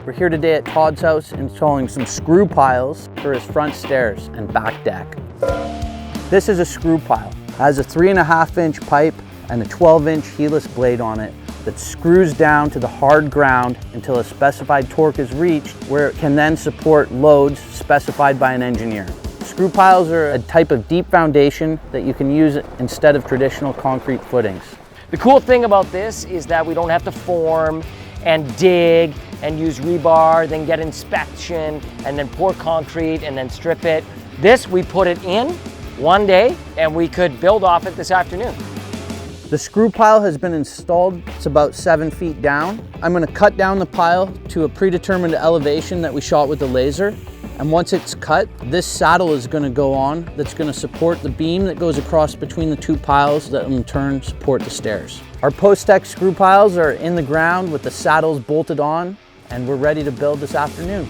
We're here today at Todd's house installing some screw piles for his front stairs and back deck. This is a screw pile. It has a 3.5-inch pipe and a 12-inch heelless blade on it that screws down to the hard ground until a specified torque is reached, where it can then support loads specified by an engineer. Screw piles are a type of deep foundation that you can use instead of traditional concrete footings. The cool thing about this is that we don't have to form and dig and use rebar, then get inspection, and then pour concrete and then strip it. This, we put it in one day and we could build off it this afternoon. The screw pile has been installed. It's about 7 feet down. I'm going to cut down the pile to a predetermined elevation that we shot with the laser. And once it's cut, this saddle is going to go on that's going to support the beam that goes across between the two piles that in turn support the stairs. Our Postech screw piles are in the ground with the saddles bolted on, and we're ready to build this afternoon.